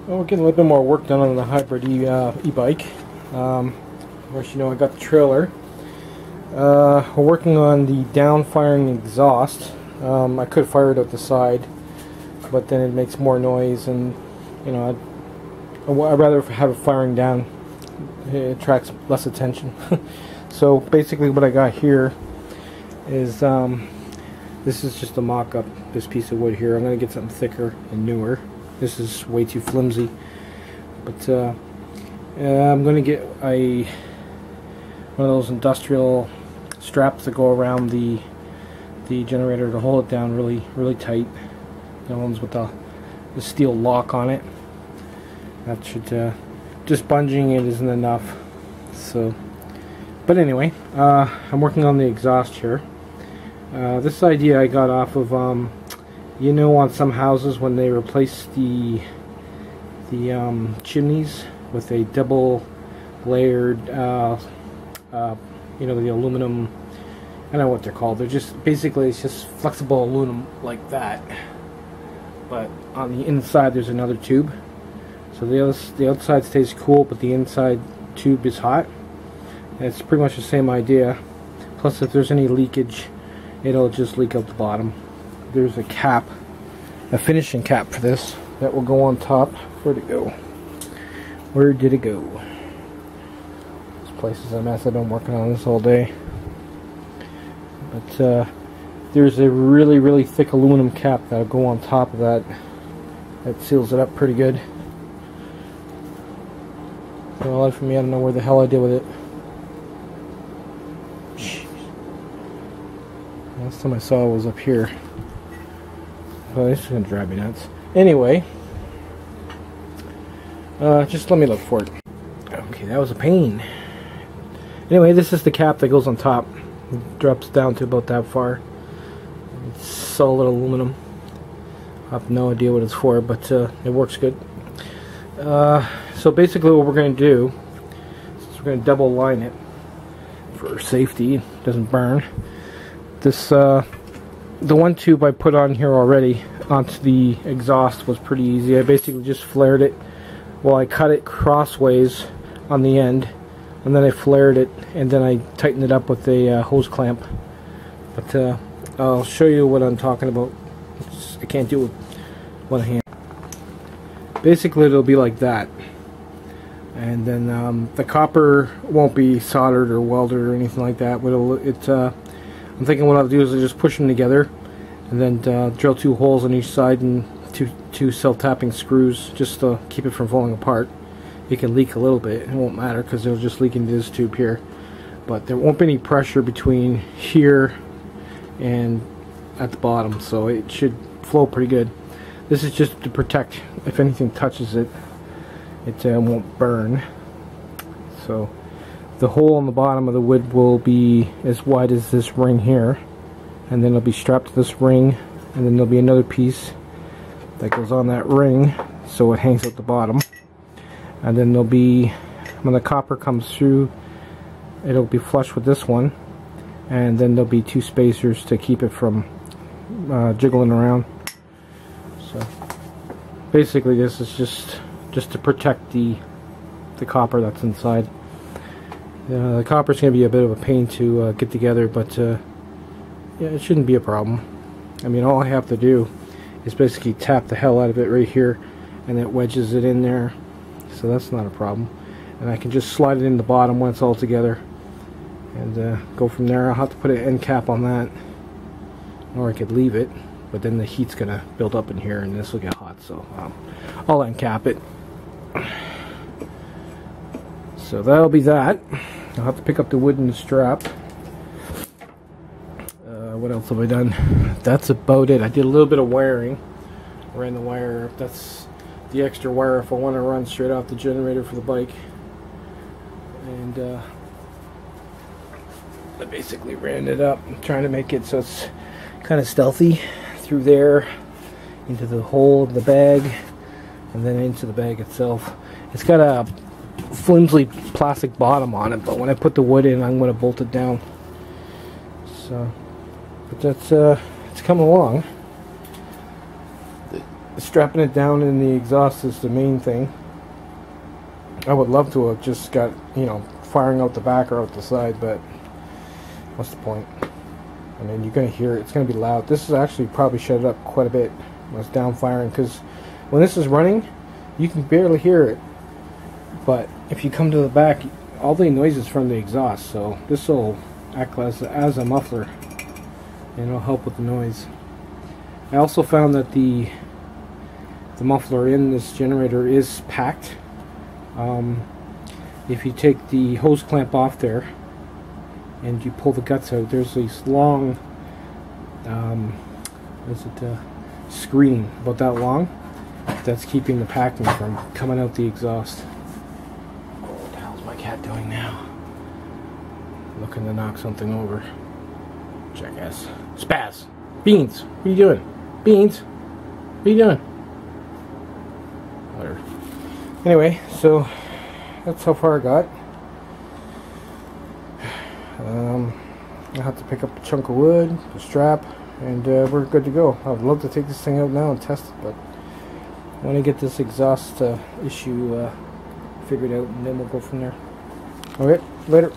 Well, we're getting a little bit more work done on the hybrid e-bike. Of course, you know I got the trailer. We're working on the down-firing exhaust. I could fire it out the side, but then it makes more noise, and you know I'd rather have it firing down. It attracts less attention. So basically, what I got here is this is just a mock-up. This piece of wood here. I'm going to get something thicker and newer. This is way too flimsy, but I'm going to get one of those industrial straps that go around the generator to hold it down really tight. The ones with the steel lock on it. That should just bunging it isn't enough. So, but anyway, I'm working on the exhaust here. This idea I got off of you know, on some houses when they replace the chimneys with a double layered you know, the aluminum, I don't know what they're called. They're just basically, it's just flexible aluminum like that, but on the inside there's another tube, so the outside stays cool but the inside tube is hot. And it's pretty much the same idea, plus if there's any leakage it'll just leak out the bottom. There's a cap, a finishing cap for this that will go on top. Where'd it go? Where did it go? This place is a mess. I've been working on this all day. But there's a really thick aluminum cap that'll go on top of that. That seals it up pretty good. For the life of me, I don't know where the hell I did with it. Jeez. Last time I saw it was up here. Oh, this is going to drive me nuts. Anyway, just let me look for it. Okay, that was a pain. Anyway, this is the cap that goes on top. It drops down to about that far. It's solid aluminum. I have no idea what it's for, but it works good. So basically what we're going to do is we're going to double line it for safety. It doesn't burn. This the one tube I put on here already onto the exhaust was pretty easy. I basically just flared it. Well, I cut it crossways on the end, and then I flared it, and then I tightened it up with a hose clamp. But I'll show you what I'm talking about. I can't do it with one hand. Basically, it'll be like that, and then the copper won't be soldered or welded or anything like that. But I'm thinking what I'll do is I'll just push them together and then drill 2 holes on each side and two self-tapping screws just to keep it from falling apart. It can leak a little bit. It won't matter because it'll just leak into this tube here. But there won't be any pressure between here and at the bottom, so it should flow pretty good. This is just to protect. If anything touches it, it won't burn. So the hole on the bottom of the wood will be as wide as this ring here, and then it'll be strapped to this ring, and then there'll be another piece that goes on that ring so it hangs at the bottom, and then there'll be, when the copper comes through, it'll be flush with this one, and then there'll be 2 spacers to keep it from jiggling around. So basically this is just to protect the copper that's inside. The copper's going to be a bit of a pain to get together, but yeah, it shouldn't be a problem. I mean, all I have to do is basically tap the hell out of it right here, and it wedges it in there, so that's not a problem. And I can just slide it in the bottom when it's all together, and go from there. I'll have to put an end cap on that, or I could leave it, but then the heat's going to build up in here, and this will get hot, so I'll end cap it. So that'll be that. I'll have to pick up the wooden strap. What else have I done? That's about it. I did a little bit of wiring. Ran the wire up. That's the extra wire if I want to run straight off the generator for the bike. And I basically ran it up. I'm trying to make it so it's kind of stealthy through there, into the hole of the bag, and then into the bag itself. It's got a flimsy plastic bottom on it, but when I put the wood in, I'm going to bolt it down. So, but that's it's coming along. strapping it down in the exhaust is the main thing. I would love to have just got, you know, firing out the back or out the side, but what's the point? I mean, you're going to hear it. It's going to be loud. This is actually probably shut it up quite a bit when it's down firing, because when this is running, you can barely hear it. But if you come to the back, all the noise is from the exhaust, so this will act as a muffler, and it'll help with the noise. I also found that the muffler in this generator is packed. If you take the hose clamp off there and you pull the guts out, there's this long screen about that long that's keeping the packing from coming out the exhaust. What the hell's my cat doing now? Looking to knock something over. Jackass. Spaz! Beans! What are you doing? Beans! What are you doing? Whatever. Anyway, so that's how far I got. I have to pick up a chunk of wood, the strap, and we're good to go. I'd love to take this thing out now and test it, but I want to get this exhaust issue figured out, and then we'll go from there. Okay, later.